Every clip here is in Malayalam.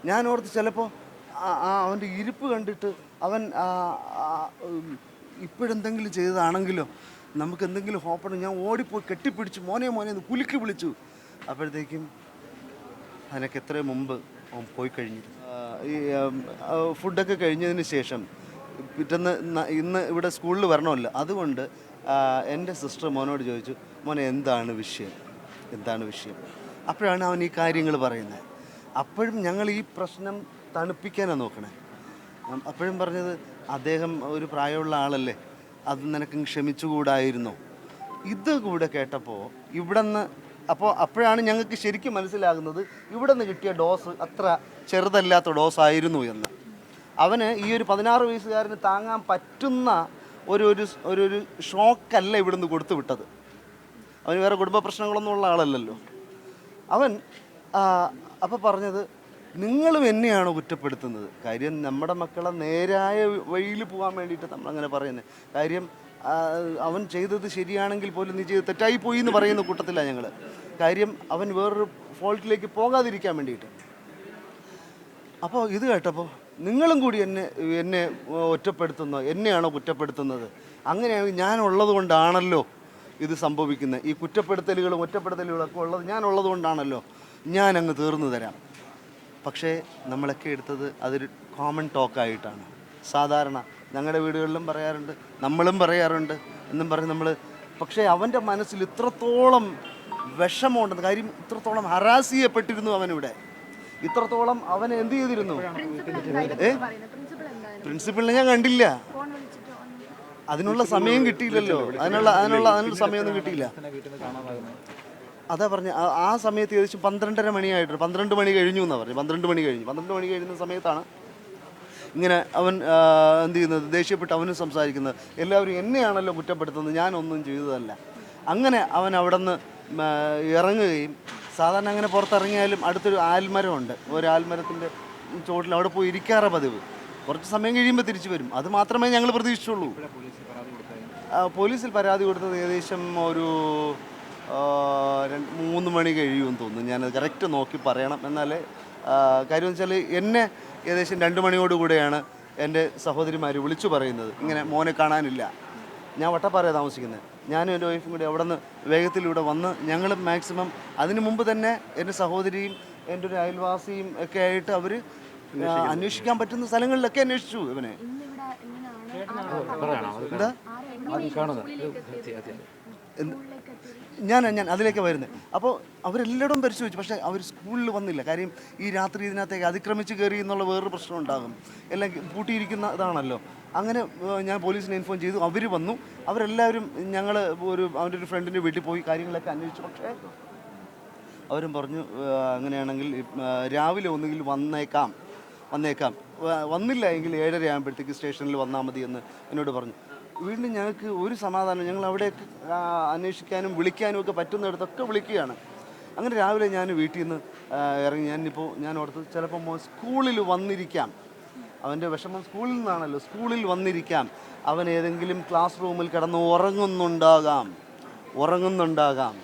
ഞാൻ ഓർത്ത് ചിലപ്പോൾ അവൻ്റെ ഇരിപ്പ് കണ്ടിട്ട് അവൻ ഇപ്പോഴെന്തെങ്കിലും ചെയ്തതാണെങ്കിലോ, നമുക്ക് എന്തെങ്കിലും ഹോപ്പണ്. ഞാൻ ഓടിപ്പോയി കെട്ടിപ്പിടിച്ച് മോനെ മോനെ എന്ന് കുലുക്കി വിളിച്ചു. അപ്പോഴത്തേക്കും അതിനൊക്കെ എത്രയോ മുമ്പ് അവൻ പോയി കഴിഞ്ഞിരുന്നു. ഈ ഫുഡൊക്കെ കഴിഞ്ഞതിന് ശേഷം പിറ്റേന്ന് ഇന്ന് ഇവിടെ സ്കൂളിൽ വരണമല്ലോ, അതുകൊണ്ട് എൻ്റെ സിസ്റ്റർ മോനോട് ചോദിച്ചു, മോനെ എന്താണ് വിഷയം, എന്താണ് വിഷയം? അപ്പോഴാണ് അവൻ ഈ കാര്യങ്ങൾ പറയുന്നത്. അപ്പോഴും ഞങ്ങൾ ഈ പ്രശ്നം തണുപ്പിക്കാനാണ് നോക്കണേ. അപ്പോഴും പറഞ്ഞത്, അദ്ദേഹം ഒരു പ്രായമുള്ള ആളല്ലേ, അത് നിനക്ക് ക്ഷമിച്ചുകൂടായിരുന്നോ? ഇത് കൂടെ കേട്ടപ്പോൾ അപ്പോഴാണ് ഞങ്ങൾക്ക് ശരിക്കും മനസ്സിലാകുന്നത് ഇവിടെ നിന്ന് കിട്ടിയ ഡോസ് അത്ര ചെറുതല്ലാത്ത ഡോസായിരുന്നു എന്ന്. അവന് ഈ ഒരു 16 വയസ്സുകാരന് താങ്ങാൻ പറ്റുന്ന ഒരു ഷോക്കല്ല ഇവിടുന്ന് കൊടുത്തു വിട്ടത്. അവന് വേറെ കുടുംബ പ്രശ്നങ്ങളൊന്നും ഉള്ള ആളല്ലല്ലോ അവൻ. അപ്പോൾ പറഞ്ഞത്, നിങ്ങളും എന്നെയാണോ കുറ്റപ്പെടുത്തുന്നത്? കാര്യം നമ്മുടെ മക്കളെ നേരായ വഴിയിൽ പോകാൻ വേണ്ടിയിട്ട് നമ്മളങ്ങനെ പറയുന്നത്. കാര്യം അവൻ ചെയ്തത് ശരിയാണെങ്കിൽ പോലും നീ ചെയ്ത് തെറ്റായിപ്പോയി എന്ന് പറയുന്ന കൂട്ടത്തിലാണ് ഞങ്ങൾ. കാര്യം അവൻ വേറൊരു ഫോൾട്ടിലേക്ക് പോകാതിരിക്കാൻ വേണ്ടിയിട്ട്. അപ്പോൾ ഇത് കേട്ടപ്പോൾ നിങ്ങളും കൂടി എന്നെ എന്നെയാണോ കുറ്റപ്പെടുത്തുന്നത്? അങ്ങനെയാണെങ്കിൽ ഞാനുള്ളത് കൊണ്ടാണല്ലോ ഇത് സംഭവിക്കുന്നത്. ഈ കുറ്റപ്പെടുത്തലുകളും ഒറ്റപ്പെടുത്തലുകളൊക്കെ ഉള്ളത് ഞാനുള്ളത് കൊണ്ടാണല്ലോ, ഞാനങ്ങ് തീർന്നു തരാം. പക്ഷേ നമ്മളൊക്കെ എടുത്തത് അതൊരു കോമൺ ടോക്കായിട്ടാണ്. സാധാരണ ഞങ്ങളുടെ വീടുകളിലും പറയാറുണ്ട്, നമ്മളും പറയാറുണ്ട് എന്നും പറഞ്ഞ് നമ്മൾ. പക്ഷേ അവൻ്റെ മനസ്സിൽ ഇത്രത്തോളം വിഷമമുണ്ടെന്ന്, കാര്യം ഇത്രത്തോളം ഹരാസ് ചെയ്യപ്പെട്ടിരുന്നു അവനിവിടെ. ഇത്രത്തോളം അവൻ എന്ത് ചെയ്തിരുന്നു? പ്രിൻസിപ്പളിനെ ഞാൻ കണ്ടില്ല. അതിനുള്ള സമയം കിട്ടിയില്ലല്ലോ. അതിനുള്ള സമയമൊന്നും കിട്ടിയില്ല. അതാ പറഞ്ഞ ആ സമയത്ത് ഏകദേശം 12:30 മണിയായിട്ട്, 12 മണി കഴിഞ്ഞു എന്നാണ് പറഞ്ഞു. 12 മണി കഴിയുന്ന സമയത്താണ് ഇങ്ങനെ അവൻ എന്ത് ചെയ്യുന്നത്, ദേഷ്യപ്പെട്ട് അവനും സംസാരിക്കുന്നത്. എല്ലാവരും എന്നെയാണല്ലോ കുറ്റപ്പെടുത്തുന്നത്, ഞാനൊന്നും ചെയ്തതല്ല. അങ്ങനെ അവൻ അവിടെ നിന്ന് ഇറങ്ങുകയും, സാധാരണ അങ്ങനെ പുറത്തിറങ്ങിയാലും അടുത്തൊരു ആൽമരമുണ്ട്, ഒരു ആൽമരത്തിൻ്റെ ചോട്ടിൽ അവിടെ പോയി ഇരിക്കാറ പതിവ്. കുറച്ച് സമയം കഴിയുമ്പോൾ തിരിച്ചു വരും. അത് മാത്രമേ ഞങ്ങൾ പ്രതീക്ഷിച്ചുള്ളൂ. പോലീസിൽ പരാതി കൊടുത്തത് ഏകദേശം ഒരു 3 മണി കഴിയുമെന്ന് തോന്നുന്നു. ഞാനത് കറക്റ്റ് നോക്കി പറയണം. എന്നാലേ കാര്യം വെച്ചാൽ എന്നെ ഏകദേശം 2 മണിയോടുകൂടെയാണ് എൻ്റെ സഹോദരിമാർ വിളിച്ചു പറയുന്നത്, ഇങ്ങനെ മോനെ കാണാനില്ല. ഞാൻ വട്ടപ്പാറയാണ് താമസിക്കുന്നത്. ഞാനും എൻ്റെ വൈഫും കൂടി അവിടെ നിന്ന് വേഗത്തിലൂടെ വന്ന് ഞങ്ങൾ മാക്സിമം അതിന് മുമ്പ് തന്നെ എൻ്റെ സഹോദരിയും എൻ്റെ ഒരു അയൽവാസിയും ഒക്കെ ആയിട്ട് അവർ അന്വേഷിക്കാൻ പറ്റുന്ന സ്ഥലങ്ങളിലൊക്കെ അന്വേഷിച്ചു ഇവനെ. എന്താ ഞാൻ അതിലേക്ക് വരുന്നത്. അപ്പോൾ അവരെല്ലായിടും പരിശോധിച്ചു, പക്ഷേ അവർ സ്കൂളിൽ വന്നില്ല. കാര്യം ഈ രാത്രി ഇതിനകത്തേക്ക് അതിക്രമിച്ച് കയറി എന്നുള്ള വേറൊരു പ്രശ്നം ഉണ്ടാകും. എല്ലാം പൂട്ടിയിരിക്കുന്ന ഇതാണല്ലോ. അങ്ങനെ ഞാൻ പോലീസിനെ ഇൻഫോം ചെയ്തു. അവർ വന്നു. അവരെല്ലാവരും ഞങ്ങൾ അവൻ്റെ ഒരു ഫ്രണ്ടിൻ്റെ വീട്ടിൽ പോയി കാര്യങ്ങളൊക്കെ അന്വേഷിച്ചു. പക്ഷേ അവരും പറഞ്ഞു, അങ്ങനെയാണെങ്കിൽ രാവിലെ ഒന്നുകിൽ വന്നേക്കാം. വന്നില്ല എങ്കിൽ 7:30 ആകുമ്പോഴത്തേക്ക് സ്റ്റേഷനിൽ വന്നാൽ മതി എന്ന് എന്നോട് പറഞ്ഞു. വീണ്ടും ഞങ്ങൾക്ക് ഒരു സമാധാനം. ഞങ്ങൾ അവിടെയൊക്കെ അന്വേഷിക്കാനും വിളിക്കാനും ഒക്കെ പറ്റുന്നിടത്തൊക്കെ വിളിക്കുകയാണ്. അങ്ങനെ രാവിലെ ഞാൻ വീട്ടിൽ നിന്ന് ഇറങ്ങി. ഞാൻ ഓർത്ത് ചിലപ്പോൾ സ്കൂളിൽ വന്നിരിക്കാം, അവൻ്റെ വിഷമം സ്കൂളിൽ നിന്നാണല്ലോ, സ്കൂളിൽ വന്നിരിക്കാം. അവൻ ഏതെങ്കിലും ക്ലാസ് റൂമിൽ കിടന്ന് ഉറങ്ങുന്നുണ്ടാകാം.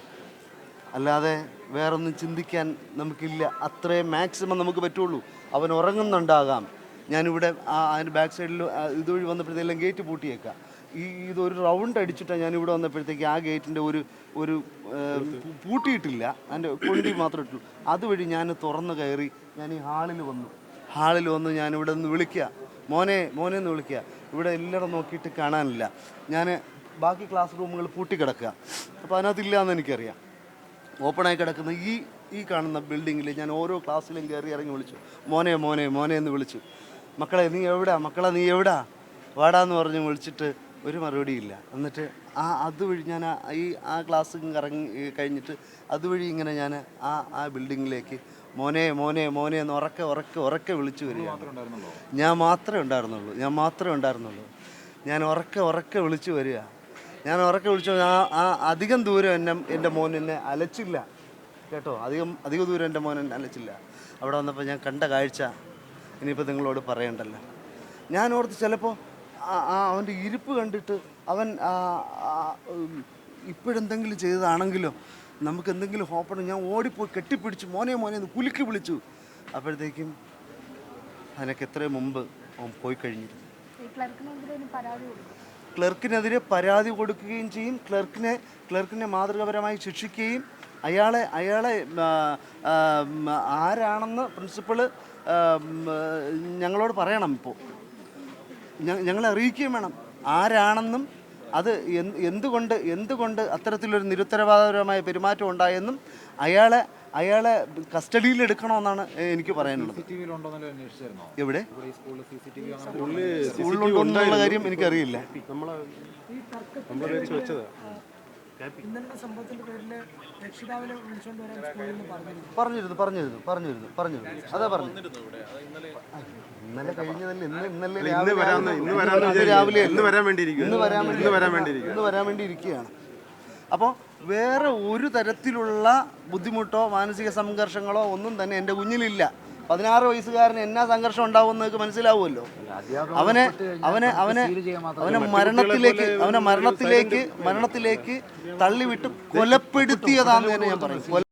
അല്ലാതെ വേറൊന്നും ചിന്തിക്കാൻ നമുക്കില്ല. അത്രയും മാക്സിമം നമുക്ക് പറ്റുള്ളൂ. അവൻ ഉറങ്ങുന്നുണ്ടാകാം. ഞാനിവിടെ അതിൻ്റെ ബാക്ക് സൈഡിൽ ഇതുവഴി വന്നപ്പോഴത്തേക്കും ഗേറ്റ് പൂട്ടിയേക്കാം. ഇതൊരു റൗണ്ട് അടിച്ചിട്ടാണ് ഞാനിവിടെ വന്നപ്പോഴത്തേക്ക് ആ ഗേറ്റിൻ്റെ ഒരു പൂട്ടിയിട്ടില്ല, അതിൻ്റെ കൊണ്ടി മാത്രമേ ഇട്ടുള്ളൂ. അതുവഴി ഞാൻ തുറന്ന് കയറി ഞാൻ ഈ ഹാളിൽ വന്ന് ഞാനിവിടെ നിന്ന് വിളിക്കുക, മോനെ എന്ന് വിളിക്കുക. ഇവിടെ എല്ലായിടും നോക്കിയിട്ട് കാണാനില്ല. ഞാൻ ബാക്കി ക്ലാസ് റൂമുകൾ പൂട്ടിക്കിടക്കുക. അപ്പോൾ അതിനകത്തില്ല എന്ന് എനിക്കറിയാം. ഓപ്പണായി കിടക്കുന്ന ഈ കാണുന്ന ബിൽഡിങ്ങിൽ ഞാൻ ഓരോ ക്ലാസ്സിലും കയറി ഇറങ്ങി വിളിച്ചു, മോനെ എന്ന് വിളിച്ചു. മക്കളെ നീ എവിടാ വാടാന്ന് പറഞ്ഞ് വിളിച്ചിട്ട് ഒരു മറുപടിയില്ല. എന്നിട്ട് അതുവഴി ഞാൻ ആ ക്ലാസ് കറങ്ങി കഴിഞ്ഞിട്ട് അതുവഴി ഇങ്ങനെ ഞാൻ ആ ബിൽഡിങ്ങിലേക്ക് മോനെ എന്ന് ഉറക്കെ വിളിച്ചു വരിക. ഞാൻ മാത്രമേ ഉണ്ടായിരുന്നുള്ളൂ. ഞാൻ ഉറക്കെ വിളിച്ചു വരിക. അധികം ദൂരം എൻ്റെ മോൻ എന്നെ അലച്ചില്ല കേട്ടോ. അധിക ദൂരം എൻ്റെ മോൻ എന്നെ അലച്ചില്ല. അവിടെ വന്നപ്പോൾ ഞാൻ കണ്ട കാഴ്ച ഇനിയിപ്പോൾ നിങ്ങളോട് പറയണ്ടല്ലോ. ഞാൻ ഓർത്ത് ചിലപ്പോൾ അവൻ്റെ ഇരിപ്പ് കണ്ടിട്ട് അവൻ ഇപ്പോഴെന്തെങ്കിലും ചെയ്തതാണെങ്കിലോ, നമുക്ക് എന്തെങ്കിലും ഹോപ്പണ്. ഞാൻ ഓടിപ്പോയി കെട്ടിപ്പിടിച്ച് മോനെ എന്ന് കുലുക്കി വിളിച്ചു. അപ്പോഴത്തേക്കും അതിനൊക്കെ എത്രയോ മുമ്പ് അവൻ പോയി കഴിഞ്ഞിരുന്നു. ക്ലർക്കിനെതിരെ ക്ലർക്കിനെതിരെ പരാതി കൊടുക്കുകയും ചെയ്യും, ക്ലർക്കിനെ മാതൃകാപരമായി ശിക്ഷിക്കുകയും അയാളെ ആരാണെന്ന് പ്രിൻസിപ്പള് ഞങ്ങളോട് പറയണം. ഇപ്പോൾ ഞങ്ങളെ അറിയിക്കുകയും വേണം ആരാണെന്നും അത് എന്തുകൊണ്ട് അത്തരത്തിലൊരു നിരുത്തരവാദപരമായ പെരുമാറ്റം ഉണ്ടായെന്നും അയാളെ കസ്റ്റഡിയിൽ എടുക്കണമെന്നാണ് എനിക്ക് പറയാനുള്ളത്. എവിടെ സ്കൂളിലുണ്ടോന്നുള്ള കാര്യം എനിക്കറിയില്ല. പറഞ്ഞിരുന്നു അതാ പറഞ്ഞു. ഇന്നലെ കഴിഞ്ഞതല്ലേ, ഇന്ന് വരാൻ വേണ്ടി ഇരിക്കുകയാണ്. അപ്പോൾ വേറെ ഒരു തരത്തിലുള്ള ബുദ്ധിമുട്ടോ മാനസിക സംഘർഷങ്ങളോ ഒന്നും തന്നെ എൻ്റെ കുഞ്ഞിലില്ല. 16 വയസ്സുകാരന് എന്നാ സംഘർഷം ഉണ്ടാവുമെന്ന് നിങ്ങൾക്ക് മനസ്സിലാവുമല്ലോ. അവനെ മരണത്തിലേക്ക് തള്ളിവിട്ട് കൊലപ്പെടുത്തിയതാണെന്ന് തന്നെ ഞാൻ പറയും.